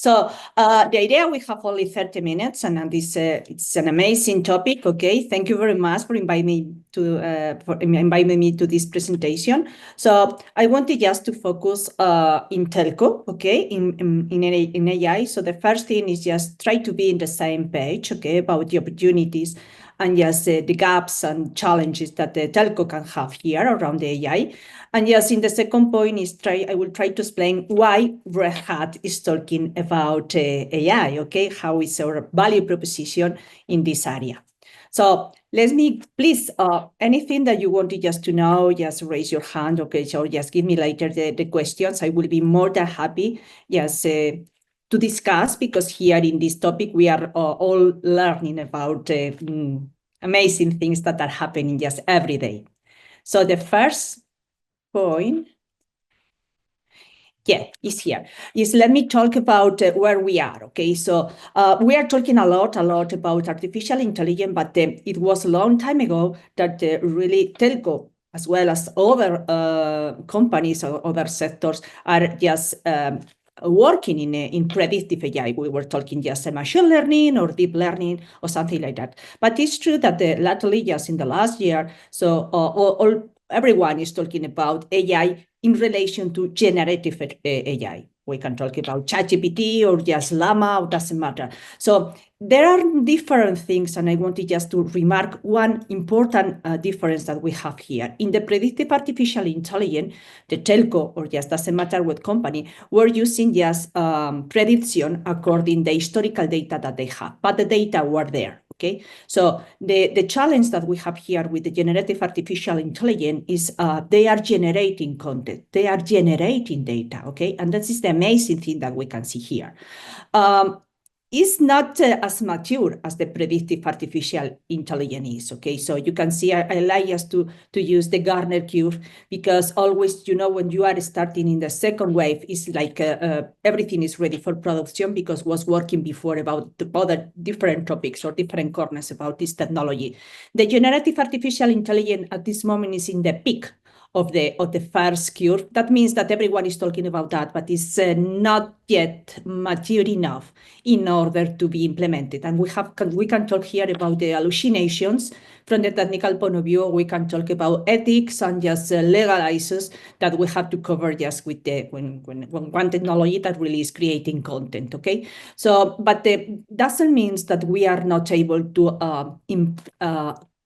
So the idea, we have only 30 minutes, and this it's an amazing topic. Okay, thank you very much for inviting me to this presentation. So I wanted just to focus in telco, okay, in AI. So the first thing is just try to be in the same page, okay, about the opportunities and just the gaps and challenges that the telco can have here around the AI. And yes, in the second point is I will try to explain why Red Hat is talking about AI, okay? How is our value proposition in this area? So let me, please, anything that you wanted just to know, just raise your hand, okay? So just give me later the questions. I will be more than happy, yes, to discuss, because here in this topic, we are all learning about amazing things that are happening just every day. So the first point, yeah, is here. Let me talk about where we are, okay? So we are talking a lot about artificial intelligence, but it was a long time ago that really telco, as well as other companies or other sectors, are just working in predictive AI. We were talking just machine learning or deep learning or something like that. But it's true that lately, just in the last year, so everyone is talking about AI in relation to generative AI. We can talk about ChatGPT or just Llama, it doesn't matter. So there are different things, and I wanted just to remark one important difference that we have here. In the predictive artificial intelligence, the telco, or just doesn't matter what company, we're using just prediction according the historical data that they have, but the data were there. Okay, so the challenge that we have here with the generative artificial intelligence is they are generating content, they are generating data, okay? And that is the amazing thing that we can see here. It's not as mature as the predictive artificial intelligence is, okay? So you can see I like us to use the Gartner curve, because always, you know, when you are starting in the second wave, it's like everything is ready for production, because was working before about the other different topics or different corners about this technology. The generative artificial intelligence at this moment is in the peak of the first curve. That means that everyone is talking about that, but it's not yet mature enough in order to be implemented. And we can talk here about the hallucinations from the technical point of view. We can talk about ethics and just legal issues that we have to cover just with the when one technology that really is creating content. Okay, so but doesn't mean that we are not able to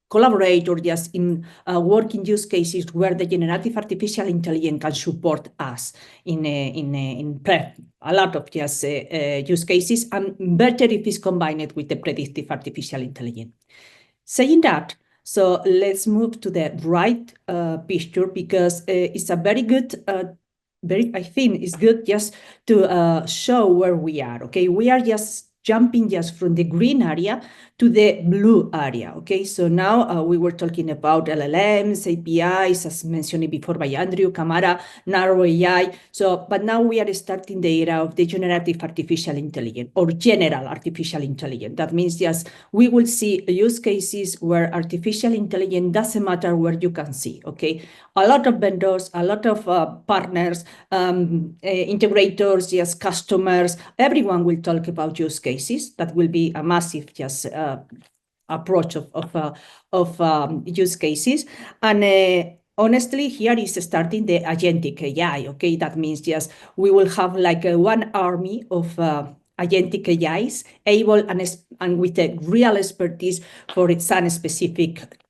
collaborate or just in working use cases where the generative artificial intelligence can support us in a lot of just use cases, and better if it's combined with the predictive artificial intelligence. Saying that, so let's move to the right picture, because it's a very good I think it's good just to show where we are. Okay, we are just jumping just from the green area to the blue area. Okay, so now we were talking about LLMs, APIs, as mentioned before by Andrew, Camara, narrow AI. So, but now we are starting the era of the generative artificial intelligence, or general artificial intelligence. That means just we will see use cases where artificial intelligence doesn't matter where you can see. Okay, a lot of vendors, a lot of partners, integrators, yes, customers, everyone will talk about use cases. That will be a massive just approach of use cases. And honestly, here is starting the agentic AI. Okay, that means just we will have like one army of agentic AIs able and with a real expertise for its own specific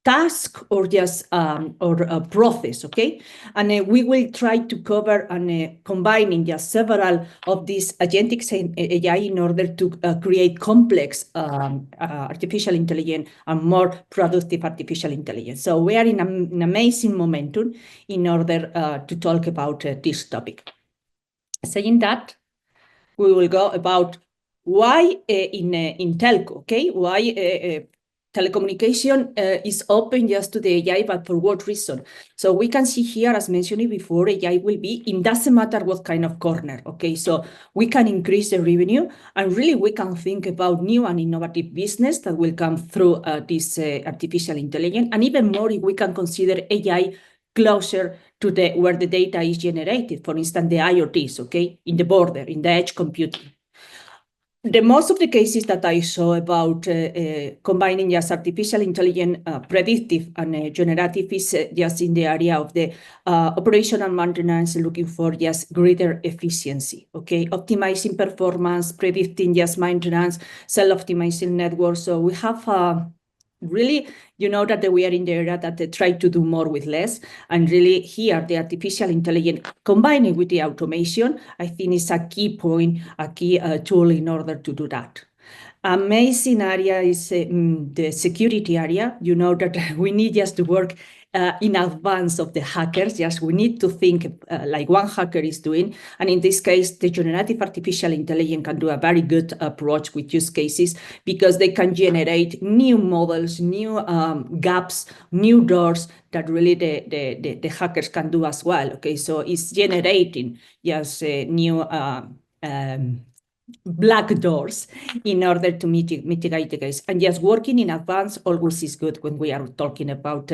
task or just or a process. Okay, and we will try to cover and combining just several of these agentic AI in order to create complex artificial intelligence and more productive artificial intelligence. So we are in an amazing momentum in order to talk about this topic. Saying that, we will go about why in telco. Okay, why telecommunication is open just to the AI, but for what reason? So we can see here, as mentioned before, AI will be in doesn't matter what kind of corner. Okay, so we can increase the revenue, and really we can think about new and innovative business that will come through this artificial intelligence, and even more if we can consider AI closer to where the data is generated. For instance, the IoTs, okay, in the border, in the edge computing. the most of the cases that I saw about combining just artificial intelligence, predictive and generative is just in the area of the operational maintenance, looking for just greater efficiency, okay? Optimizing performance, predicting just maintenance, self-optimizing networks. So we have really, that we are in the area that they try to do more with less. And really here, the artificial intelligence combining with the automation, I think is a key point, a key tool in order to do that. Amazing area is the security area. That we need just to work in advance of the hackers. Yes, we need to think like one hacker is doing. And in this case, the generative artificial intelligence can do a very good approach with use cases because they can generate new models, new gaps, new doors that really the hackers can do as well. Okay, so it's generating new black doors in order to mitigate the case. And just working in advance always is good when we are talking about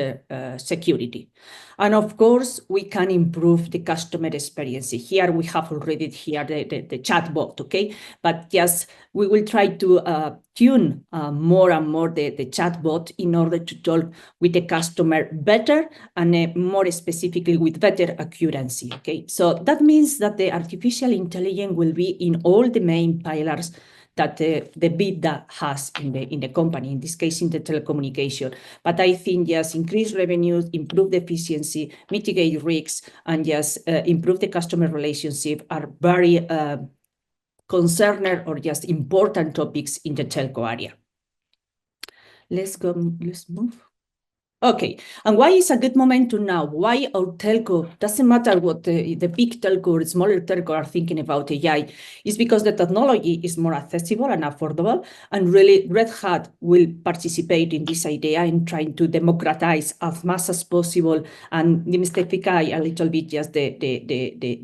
security. And of course, we can improve the customer experience. Here we have already the chatbot, okay? But yes, we will try to tune more and more the chatbot in order to talk with the customer better and more specifically with better accuracy, okay? So that means that the artificial intelligence will be in all the main pillars that the BIDA has in the company, in this case, in the telecommunication. But I think, yes, increase revenues, improve the efficiency, mitigate risks, and yes, improve the customer relationship are very concerning or just important topics in the telco area. Let's move. Okay, and why is a good moment to now? Why our telco, doesn't matter what the big telco or smaller telco are thinking about AI, is because the technology is more accessible and affordable, and really Red Hat will participate in this idea in trying to democratize as much as possible and demystify a little bit just the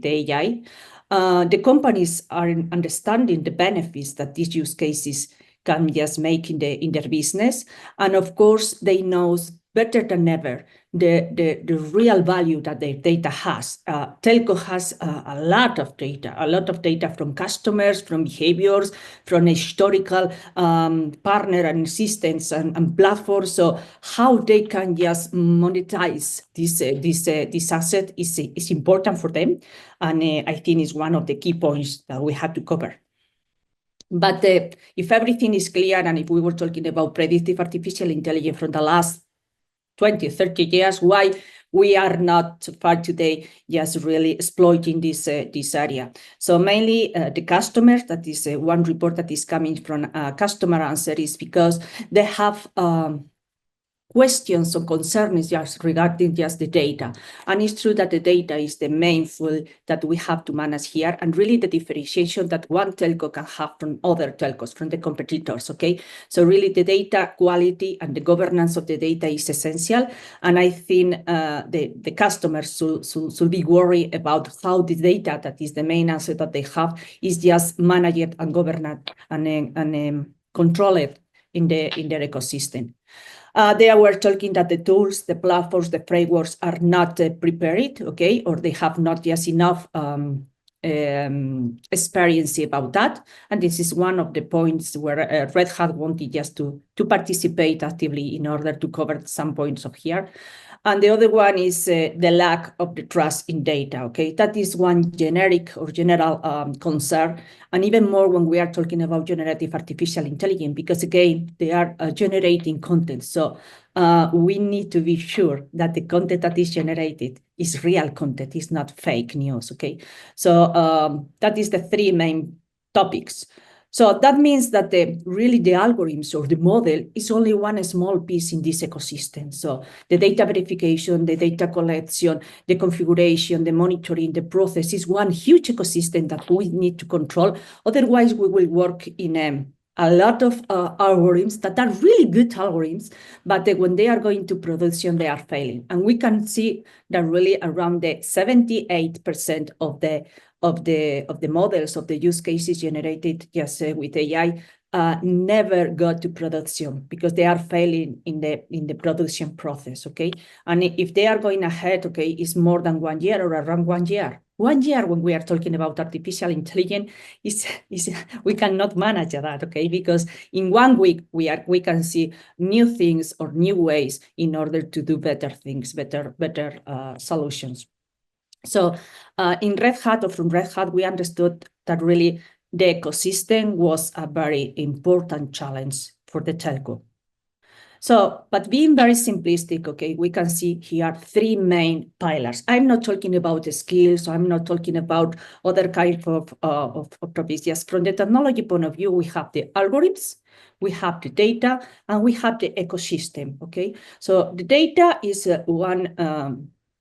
AI. The companies are understanding the benefits that these use cases can just make in their business, and of course they know better than ever the real value that their data has. Telco has a lot of data from customers, from behaviors, from historical partner and systems and platforms. So how they can just monetize this asset is important for them, and I think is one of the key points that we have to cover. But if everything is clear, and if we were talking about predictive artificial intelligence from the last 20, 30 years, why we are not so far today just really exploiting this area. So mainly the customers, that is one report that is coming from customer answer, is because they have questions or concerns just regarding just the data. And it's true that the data is the main tool that we have to manage here, and really the differentiation that one telco can have from other telcos, from the competitors, okay? So really the data quality and the governance of the data is essential. And I think the customers should be worried about how the data, that is the main asset that they have, is just managed and governed and controlled in their ecosystem. They were talking that the tools, the platforms, the frameworks are not prepared, okay, or they have not just enough experience about that. And this is one of the points where Red Hat wanted just to participate actively in order to cover some points of here. And the other one is the lack of the trust in data, okay? That is one generic or general concern, and even more when we are talking about generative artificial intelligence, because again, they are generating content. So we need to be sure that the content that is generated is real content, is not fake news, okay? So that is the three main topics. So that means that really the algorithms or the model is only one small piece in this ecosystem. So the data verification, the data collection, the configuration, the monitoring, the process is one huge ecosystem that we need to control. Otherwise, we will work in a lot of algorithms that are really good algorithms, but when they are going to production, they are failing. And we can see that really around the 78% of the models of the use cases generated just with AI never got to production because they are failing in the production process, okay? And if they are going ahead, okay, it's more than 1 year or around 1 year. 1 year when we are talking about artificial intelligence is we cannot manage that, okay? Because in 1 week we can see new things or new ways in order to do better things, better solutions. So in Red Hat, or from Red Hat, we understood that really the ecosystem was a very important challenge for the telco. So, but being very simplistic, okay, we can see here 3 main pillars. I'm not talking about the skills, I'm not talking about other kinds of topics. Just from the technology point of view, we have the algorithms, we have the data, and we have the ecosystem, okay? So the data is one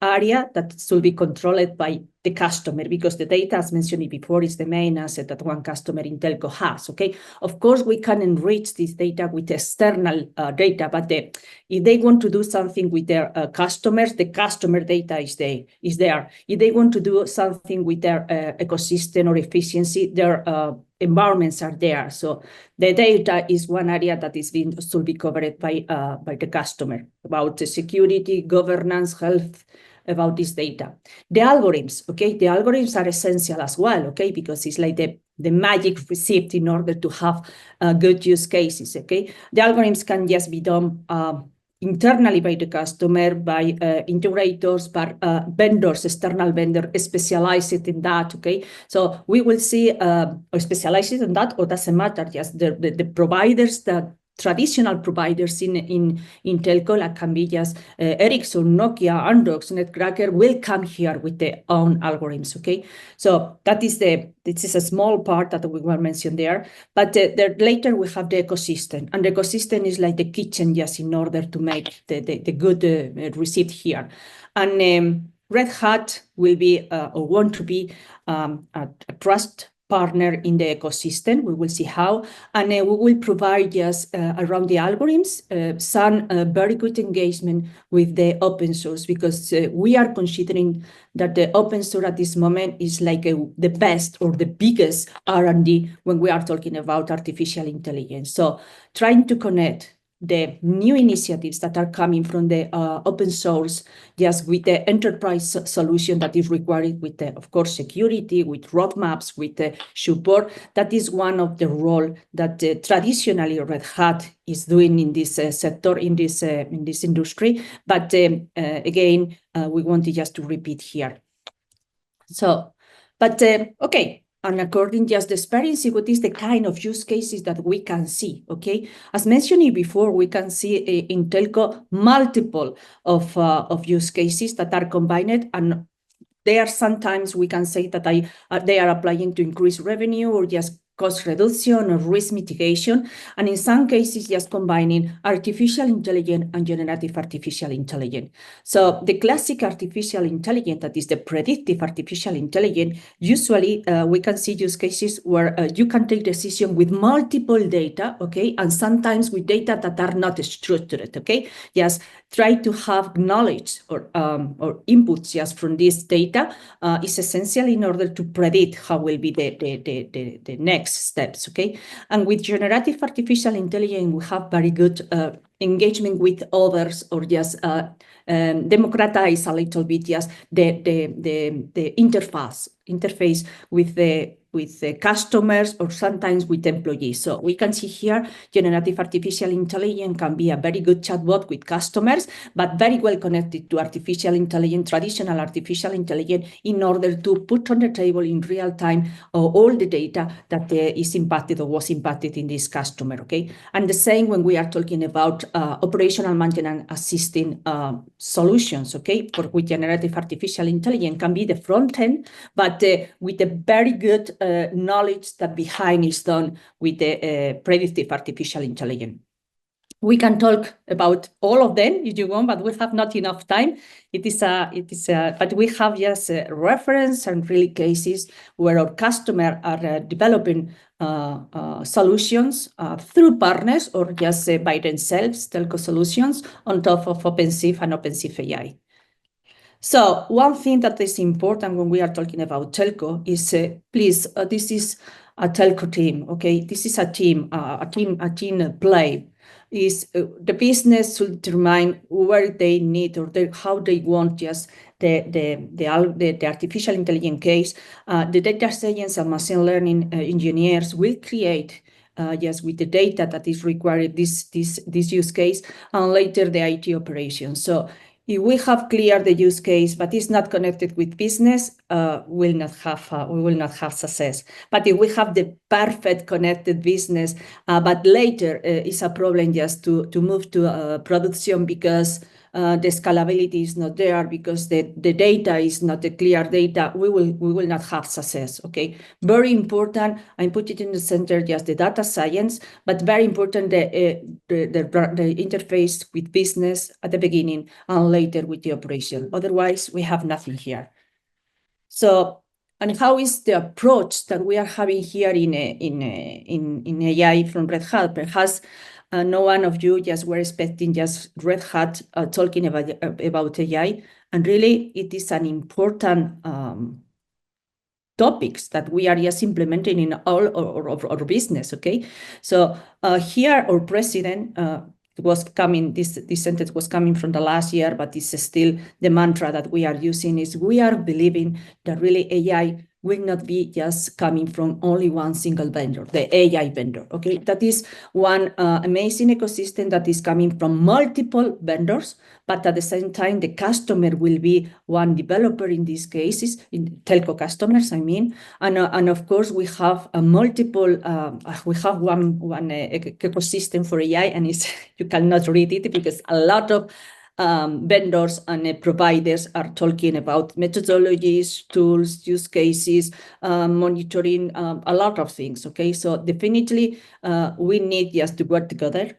area that should be controlled by the customer, because the data, as mentioned before, is the main asset that one customer in telco has, okay? Of course, we can enrich this data with external data, but if they want to do something with their customers, the customer data is there. If they want to do something with their ecosystem or efficiency, their environments are there. So the data is one area that should be covered by the customer, about the security, governance, health, about this data. The algorithms, okay, the algorithms are essential as well, okay, because it's like the magic recipe in order to have good use cases, okay? The algorithms can just be done internally by the customer, by integrators, by vendors, external vendor specialized in that, okay? So we will see or specialized in that, or doesn't matter, just the providers that traditional providers in telco, like can be just Ericsson, Nokia, Androx, Netcracker, will come here with their own algorithms, okay? So that is this is a small part that we will mention there, but later we have the ecosystem, and the ecosystem is like the kitchen, just in order to make the good receipt here. And Red Hat will be or want to be a trust partner in the ecosystem. We will see how, and we will provide just around the algorithms some very good engagement with the open source, because we are considering that the open source at this moment is like the best or the biggest R&D when we are talking about artificial intelligence. So trying to connect the new initiatives that are coming from the open source, just with the enterprise solution that is required with the, of course, security, with roadmaps, with the support. That is one of the role that traditionally Red Hat is doing in this sector, in this industry. But again, we wanted just to repeat here. So, but okay. And according just the experience, what is the kind of use cases that we can see, okay? As mentioned before, we can see in telco multiple of use cases that are combined, and there sometimes we can say that they are applying to increase revenue or just cost reduction or risk mitigation, and in some cases just combining artificial intelligence and generative artificial intelligence. So the classic artificial intelligence, that is the predictive artificial intelligence, usually we can see use cases where you can take decision with multiple data, okay, and sometimes with data that are not structured, okay? Just try to have knowledge or inputs just from this data is essential in order to predict how will be the next steps, okay? And with generative artificial intelligence, we have very good engagement with others, or just democratize a little bit just the interface with the customers, or sometimes with employees. So we can see here, generative artificial intelligence can be a very good chatbot with customers, but very well connected to artificial intelligence, traditional artificial intelligence, in order to put on the table in real time all the data that is impacted or was impacted in this customer, okay? And the same when we are talking about operational maintenance assisting solutions, okay? With generative artificial intelligence can be the front end, but with a very good knowledge that behind is done with the predictive artificial intelligence. We can talk about all of them if you want, but we have not enough time. But we have just a reference and really cases where our customers are developing solutions through partners or just by themselves, telco solutions on top of OpenShift and OpenShift AI. So one thing that is important when we are talking about telco is, please, this is a telco team, okay? This is a team play. Is the business should determine where they need or how they want just the artificial intelligence case, the data science and machine learning engineers will create just with the data that is required this use case, and later the IT operations. So if we have cleared the use case, but it's not connected with business, we will not have success. But if we have the perfect connected business, but later it's a problem just to move to production because the scalability is not there, because the data is not the clear data, we will not have success. Okay, very important. I put it in the center, just the data science, but very important the interface with business at the beginning and later with the operation. Otherwise, we have nothing here. So, and how is the approach that we are having here in AI from Red Hat? Perhaps no one of you just were expecting just Red Hat talking about AI, and really it is an important topics that we are just implementing in all our business. Okay, so here our president was coming. This sentence was coming from the last year, but it's still the mantra that we are using. Is we are believing that really AI will not be just coming from only one single vendor, the AI vendor. Okay, that is one amazing ecosystem that is coming from multiple vendors, but at the same time, the customer will be one developer in these cases, in telco customers, I mean, and of course we have a multiple. We have one ecosystem for AI, and it's you cannot read it because a lot of vendors and providers are talking about methodologies, tools, use cases, monitoring, a lot of things. Okay, so definitely we need just to work together.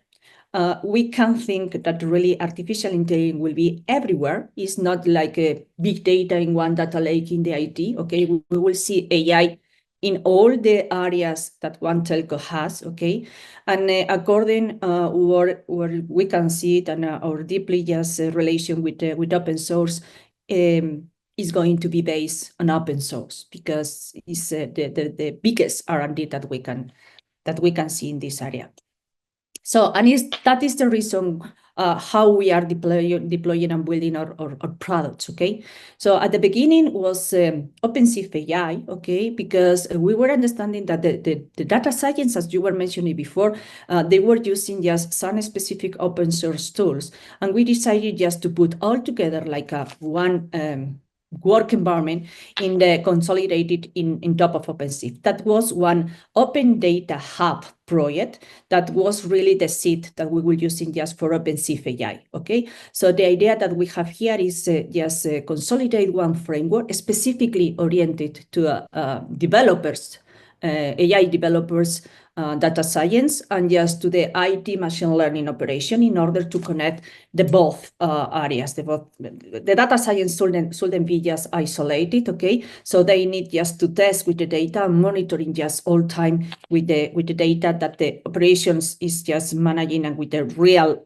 We can think that really artificial intelligence will be everywhere. It's not like a big data in one data lake in the IT. Okay, we will see AI in all the areas that one telco has, okay? And according where we can see it, and our deeply just relation with open source is going to be based on open source, because it's the biggest R&D that we can see in this area. So, and that is the reason how we are deploying and building our products, okay? So at the beginning was OpenShift AI, okay? Because we were understanding that the data science, as you were mentioning before, they were using just some specific open source tools. And we decided just to put all together like one work environment in the consolidated in top of OpenShift. That was one Open Data Hub project that was really the seed that we were using just for OpenShift AI, okay? So the idea that we have here is just consolidate one framework specifically oriented to developers, AI developers, data science, and just to the IT machine learning operation in order to connect the both areas. The data science shouldn't be just isolated, okay? So they need just to test with the data and monitoring just all time with the data that the operations is just managing, and with the real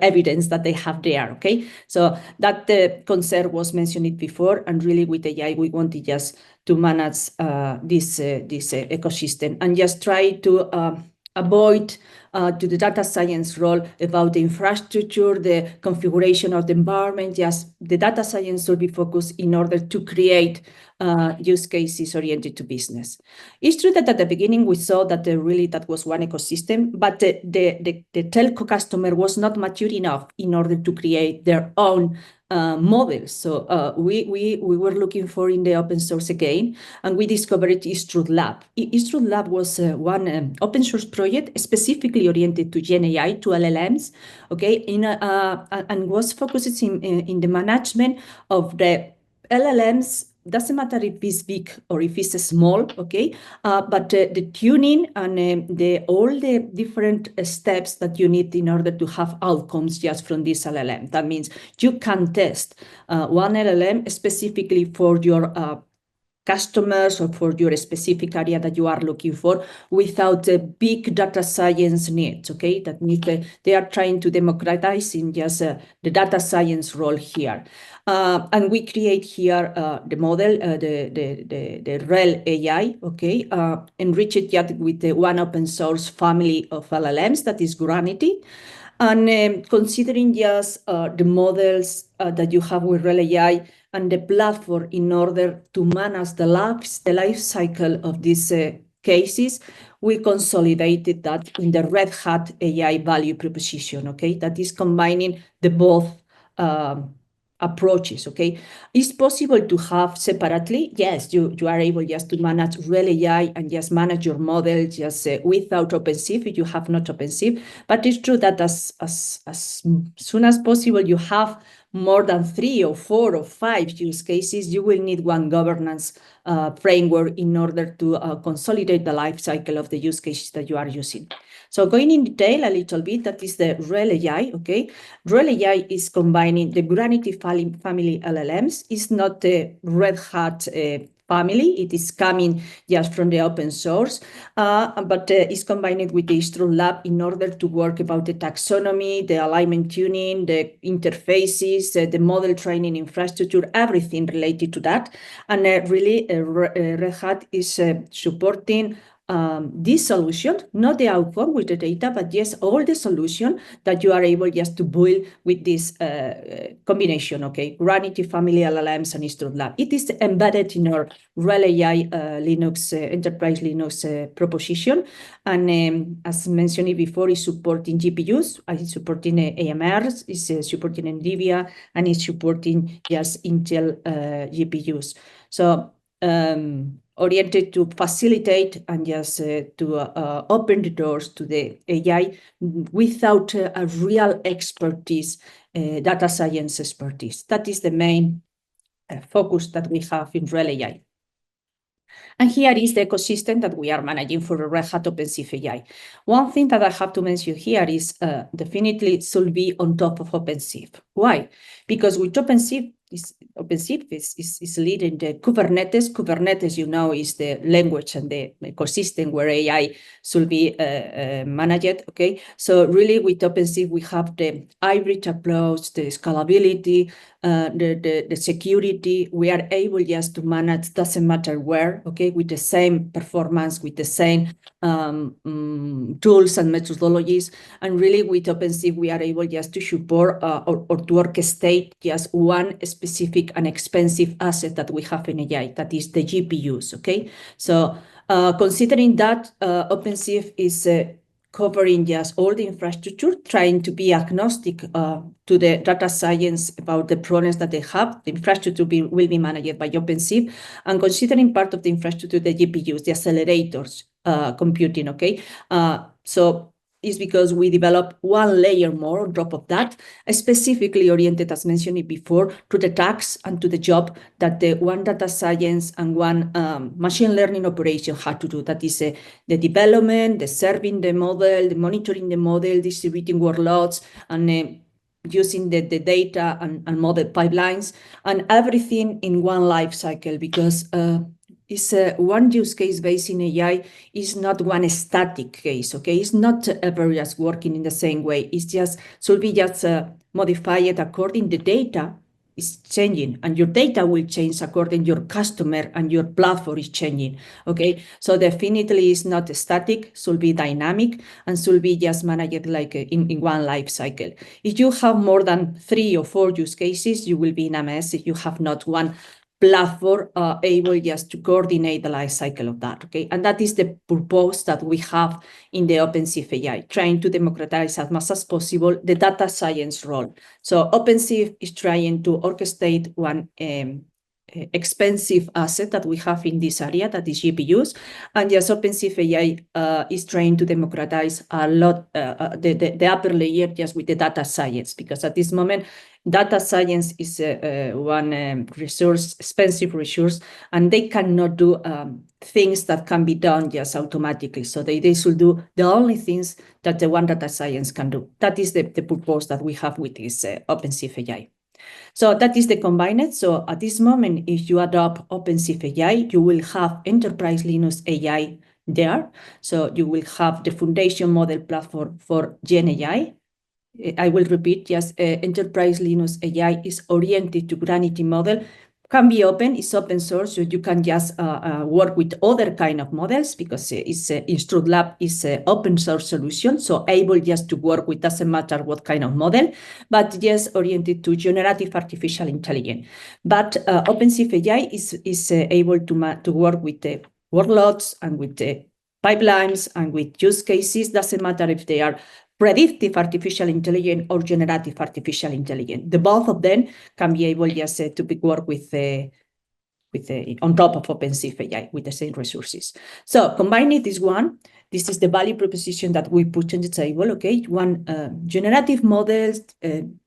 evidence that they have there, okay? So that the concept was mentioned before, and really with AI, we wanted just to manage this ecosystem and just try to avoid to the data science role about the infrastructure, the configuration of the environment. Just the data science will be focused in order to create use cases oriented to business. It's true that at the beginning we saw that really that was one ecosystem, but the telco customer was not mature enough in order to create their own models. So we were looking for in the open source again, and we discovered Truth Lab. Truth Lab was one open source project specifically oriented to Gen AI, to LLMs, okay, and was focused in the management of the LLMs. Doesn't matter if it's big or if it's small, okay? But the tuning and all the different steps that you need in order to have outcomes just from this LLM. That means you can test one LLM specifically for your customers or for your specific area that you are looking for without a big data science needs, okay? That means they are trying to democratize in just the data science role here. And we create here the model, the REL AI, okay? Enrich it yet with the one open source family of LLMs that is Granity. And considering just the models that you have with Rel AI and the platform in order to manage the life cycle of these cases, we consolidated that in the Red Hat AI value proposition, okay? That is combining the both approaches, okay? It's possible to have separately. Yes, you are able just to manage Rel AI and just manage your model just without OpenShift if you have not OpenShift. But it's true that as soon as possible, you have more than 3 or 4 or 5 use cases, you will need one governance framework in order to consolidate the life cycle of the use cases that you are using. So going in detail a little bit, that is the Rel AI, okay? Rel AI is combining the Granity family LLMs. It's not the Red Hat family. It is coming just from the open source, but it's combined with the Instruct Lab in order to work about the taxonomy, the alignment tuning, the interfaces, the model training infrastructure, everything related to that. And really, Red Hat is supporting this solution, not the outcome with the data, but yes, all the solution that you are able just to build with this combination, okay? Granity family LLMs and Instruct Lab. It is embedded in our Rel AI Linux, enterprise Linux proposition. And as mentioned before, it's supporting GPUs, it's supporting AMRs, it's supporting NVIDIA, and it's supporting just Intel GPUs. So oriented to facilitate and just to open the doors to the AI without a real expertise, data science expertise. That is the main focus that we have in Rel AI. And here is the ecosystem that we are managing for Red Hat OpenShift AI. One thing that I have to mention here is definitely it should be on top of OpenShift. Why? Because with OpenShift is leading the Kubernetes. Kubernetes, you know, is the language and the ecosystem where AI should be managed, okay? So really with OpenShift, we have the hybrid approach, the scalability, the security. We are able just to manage, doesn't matter where, okay, with the same performance, with the same tools and methodologies. And really with OpenShift, we are able just to support or to orchestrate just one specific and expensive asset that we have in AI, that is the GPUs, okay? So considering that, OpenShift is covering just all the infrastructure, trying to be agnostic to the data science about the problems that they have. The infrastructure will be managed by OpenShift, and considering part of the infrastructure, the GPUs, the accelerators, computing, okay? So is because we develop one layer more on top of that, specifically oriented, as mentioned before, to the tasks and to the job that the one data science and one machine learning operation had to do. That is the development, the serving the model, the monitoring the model, distributing workloads, and using the data and model pipelines, and everything in one life cycle, because is one use case based in AI is not one static case, okay? It's not ever just working in the same way. It's just, should be just modified according the data is changing, and your data will change according your customer and your platform is changing, okay? So definitely it's not static, should be dynamic, and should be just managed like in one life cycle. If you have more than 3 or 4 use cases, you will be in a mess if you have not one platform able just to coordinate the life cycle of that, okay? And that is the purpose that we have in the OpenShift AI, trying to democratize as much as possible the data science role. So OpenShift is trying to orchestrate one expensive asset that we have in this area, that is GPUs, and yes, OpenShift AI is trying to democratize a lot the upper layer just with the data science, because at this moment, data science is one resource, expensive resource, and they cannot do things that can be done just automatically. So they should do the only things that the one data science can do. That is the purpose that we have with this OpenShift AI. So that is the combined. So at this moment, if you adopt OpenShift AI, you will have Enterprise Linux AI there. So you will have the foundation model platform for Gen AI. I will repeat, yes, Enterprise Linux AI is oriented to Granity model, can be open, it's open source, so you can just work with other kind of models because InstructLab is an open source solution, so able just to work with, doesn't matter what kind of model, but just oriented to generative artificial intelligence. But OpenShift AI is able to work with the workloads and with the pipelines and with use cases, doesn't matter if they are predictive artificial intelligence or generative artificial intelligence. The both of them can be able just to work with on top of OpenShift AI with the same resources. So combining this one, this is the value proposition that we put on the table, okay? One, generative models,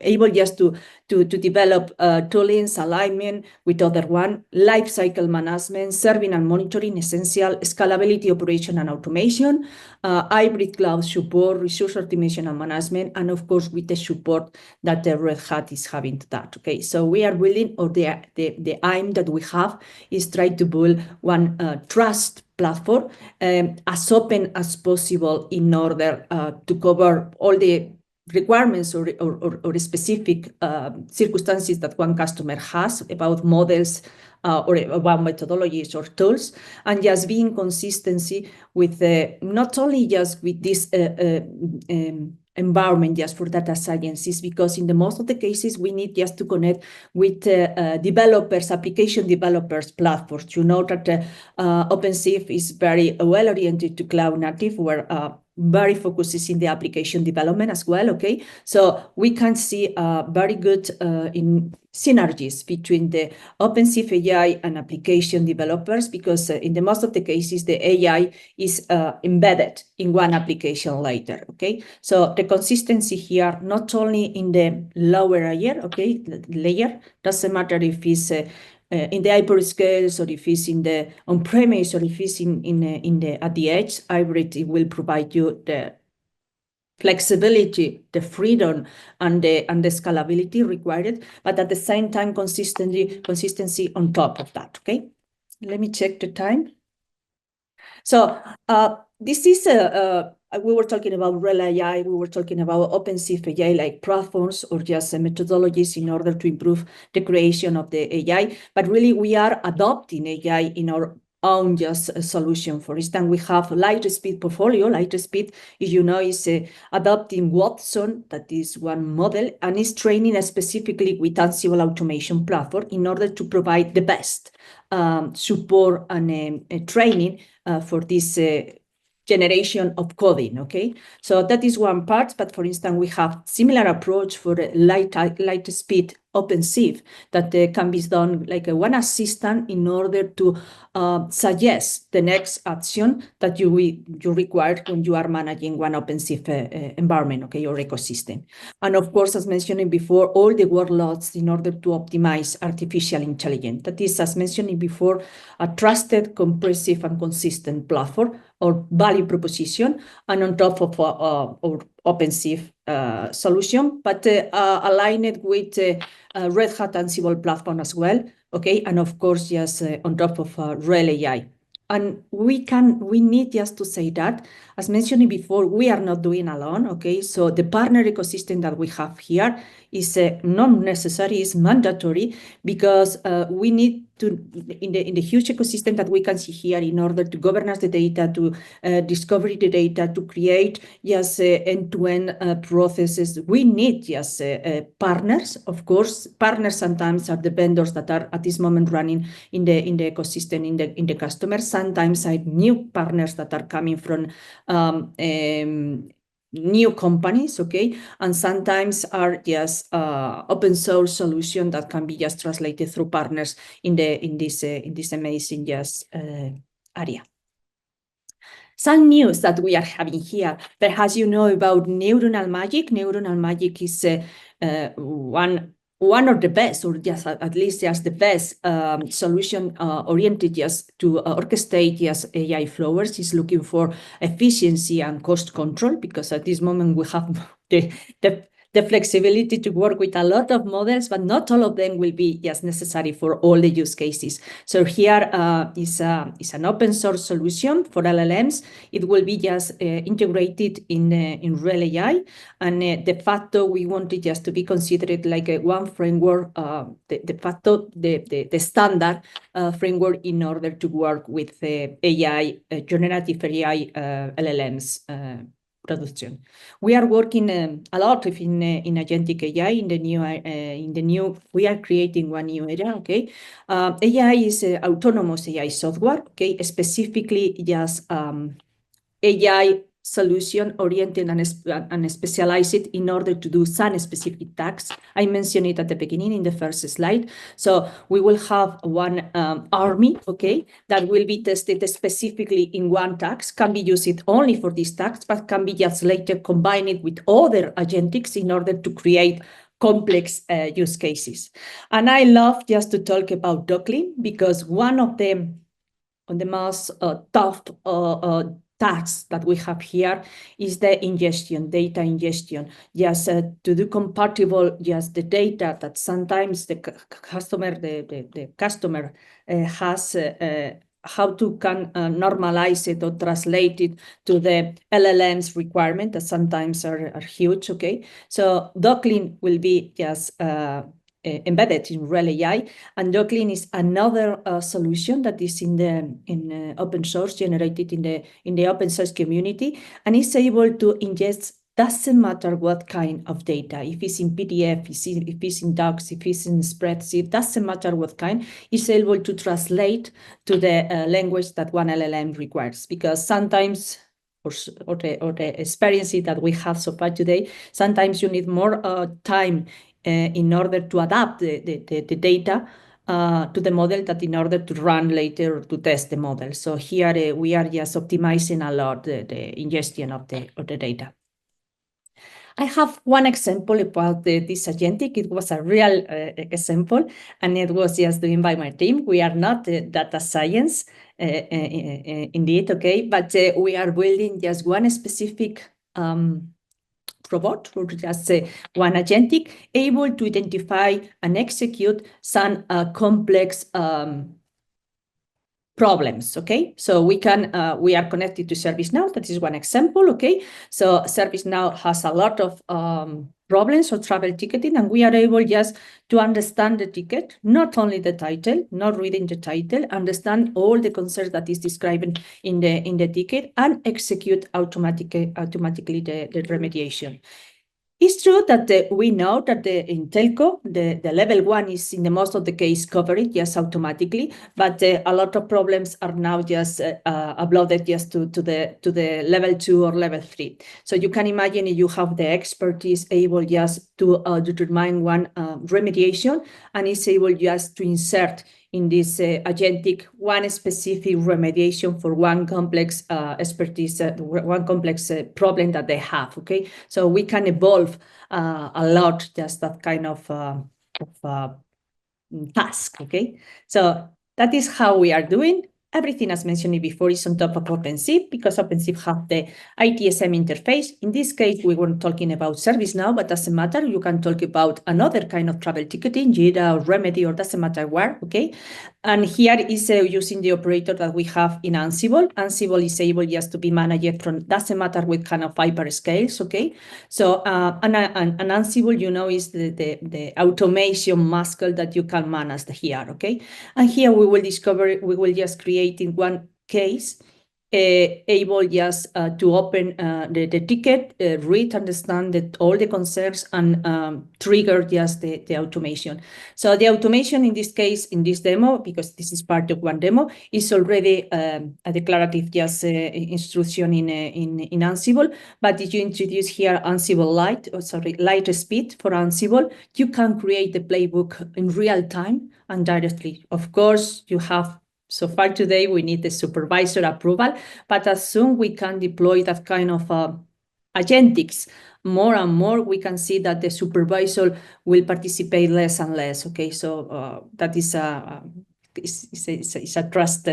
able just to develop toolings, alignment with other one, life cycle management, serving and monitoring, essential, scalability, operation and automation, hybrid cloud support, resource optimization and management, and of course with the support that the Red Hat is having to that, okay? So we are willing, or the aim that we have is try to build one trust platform as open as possible in order to cover all the requirements or specific circumstances that one customer has about models or about methodologies or tools, and just being consistency with not only just with this environment just for data sciences, because in the most of the cases we need just to connect with developers, application developers platforms. You know that OpenShift is very well oriented to cloud native, where very focuses in the application development as well, okay? So we can see very good in synergies between the OpenShift AI and application developers, because in the most of the cases, the AI is embedded in one application later, okay? So the consistency here, not only in the lower layer, okay, layer, doesn't matter if it's in the hyperscales or if it's in the on-premise or if it's in the at the edge, hybrid, it will provide you the flexibility, the freedom, and the scalability required, but at the same time, consistency on top of that, okay? Let me check the time. So this is we were talking about Rel AI, we were talking about OpenShift AI like platforms or just methodologies in order to improve the creation of the AI, but really we are adopting AI in our own just solution. For instance, we have Lightspeed portfolio. Lightspeed, as you know, is adopting Watson, that is one model, and is training specifically with Ansible automation platform in order to provide the best support and training for this generation of coding, okay? So that is one part, but for instance, we have similar approach for Lightspeed OpenShift that can be done like a one assistant in order to suggest the next action that you require when you are managing one OpenShift environment, okay, or ecosystem. And of course, as mentioned before, all the workloads in order to optimize artificial intelligence. That is, as mentioned before, a trusted, comprehensive, and consistent platform or value proposition, and on top of our OpenShift solution, but aligned with Red Hat Ansible platform as well, okay, and of course, just on top of Rel AI. And we need just to say that, as mentioned before, we are not doing alone, okay? So the partner ecosystem that we have here is not necessary, is mandatory, because we need to, in the huge ecosystem that we can see here, in order to governance the data, to discover the data, to create just end-to-end processes, we need just partners. Of course, partners sometimes are the vendors that are at this moment running in the ecosystem, in the customer. Sometimes are new partners that are coming from new companies, okay, and sometimes are just open source solution that can be just translated through partners in this amazing just area. Some news that we are having here. Perhaps you know about neuronal magic. Neuronal magic is one of the best, or just at least just the best solution oriented just to orchestrate just AI flowers. Is looking for efficiency and cost control, because at this moment we have the the flexibility to work with a lot of models, but not all of them will be just necessary for all the use cases. So here is an open source solution for LLMs. It will be just integrated in Real AI, and de facto we want it just to be considered like one framework, de facto the standard framework in order to work with AI, generative AI LLMs production. We are working a lot in agentic AI in the new. We are creating one new area. Okay, AI is autonomous AI software. Okay, specifically just AI solution oriented and specialized in order to do some specific tasks. I mentioned it at the beginning in the first slide. So we will have one army, okay, that will be tested specifically in one task, can be used only for these tasks, but can be just later combined with other agentics in order to create complex use cases. And I love just to talk about Docklin because one of the most tough tasks that we have here is the ingestion, data ingestion. Just to do compatible just the data that sometimes the customer has how to can normalize it or translate it to the LLM's requirement that sometimes are huge, okay? So Docklin will be just embedded in Real AI, and Docklin is another solution that is in open source, generated in the open source community, and is able to ingest. Doesn't matter what kind of data, if it's in PDF, if it's in docs, if it's in spreadsheet, doesn't matter what kind, it's able to translate to the language that one LLM requires. Because sometimes, or the experience that we have so far today, sometimes you need more time in order to adapt the data to the model that in order to run later to test the model. So here we are just optimizing a lot the ingestion of the data. I have one example about this agentic. It was a real example, and it was just doing by my team. We are not data science, indeed, okay, but we are building just one specific robot, or just one agentic, able to identify and execute some complex problems, okay? So we are connected to ServiceNow. That is one example, okay? So ServiceNow has a lot of problems of travel ticketing, and we are able just to understand the ticket, not only the title, not reading the title, understand all the concerns that is described in the ticket, and execute automatically the remediation. It's true that we know that in Telco, the level 1 is in the most of the case covered just automatically, but a lot of problems are now just uploaded just to the level 2 or level 3. So you can imagine if you have the expertise able just to determine one remediation, and is able just to insert in this agentic one specific remediation for one complex expertise, one complex problem that they have, okay? So we can evolve a lot, just that kind of task, okay? So that is how we are doing. Everything, as mentioned before, is on top of OpenShift, because OpenShift have the ITSM interface. In this case, we weren't talking about ServiceNow, but doesn't matter. You can talk about another kind of travel ticketing, Jira or Remedy, or doesn't matter where, okay? And here is using the operator that we have in Ansible. Ansible is able just to be managed from, doesn't matter what kind of hyperscales, okay? So, and Ansible, you know, is the automation muscle that you can manage here, okay? And here we will discover, we will just create in one case, able just to open the ticket, read, understand all the concerns, and trigger just the automation. So the automation in this case, in this demo, because this is part of one demo, is already a declarative just instruction in Ansible. But if you introduce here Ansible Light Speed for Ansible, you can create the playbook in real time and directly. Of course, you have. So far today, we need the supervisor approval, but as soon we can deploy that kind of agentics more and more, we can see that the supervisor will participate less and less. Okay, so that is it's a trust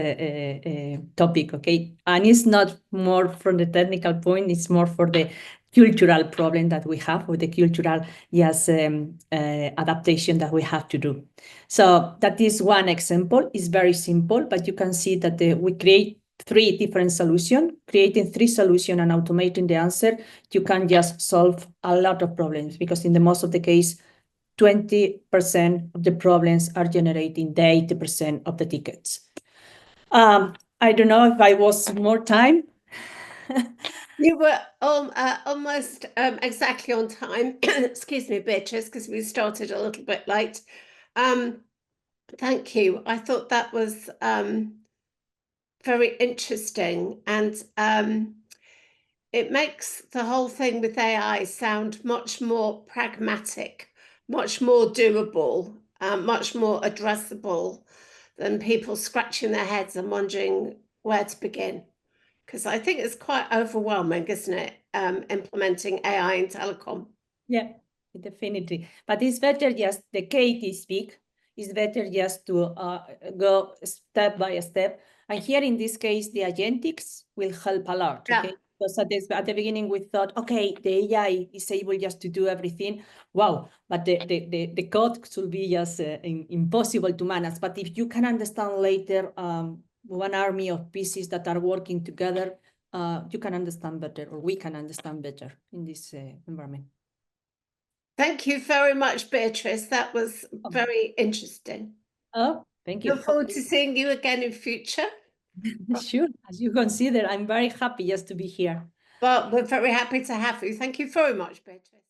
topic. Okay, and it's not more from the technical point; it's more for the cultural problem that we have, or the cultural adaptation that we have to do. So that is one example. It's very simple, but you can see that we create 3 different solutions. Creating 3 solutions and automating the answer, you can just solve a lot of problems, because in the most of the case, 20% of the problems are generating the 80% of the tickets. I don't know if I was more time. You were almost exactly on time. Excuse me, Beatriz, because we started a little bit late. Thank you. I thought that was very interesting, and it makes the whole thing with AI sound much more pragmatic, much more doable, much more addressable than people scratching their heads and wondering where to begin. Because I think it's quite overwhelming, isn't it, implementing AI in telecom? Yeah, definitely. But it's better just, the cake is big. It's better just to go step by step. And here in this case, the agentics will help a lot, okay? Yeah. Because at the beginning we thought, okay, the AI is able just to do everything. Wow, but the code should be just impossible to manage. But if you can understand later one army of pieces that are working together, you can understand better, or we can understand better in this environment. Thank you very much, Beatrice. That was very interesting. Oh, thank you. Look forward to seeing you again in future. Sure, as you consider, I'm very happy just to be here. Well, we're very happy to have you. Thank you very much, Beatrice.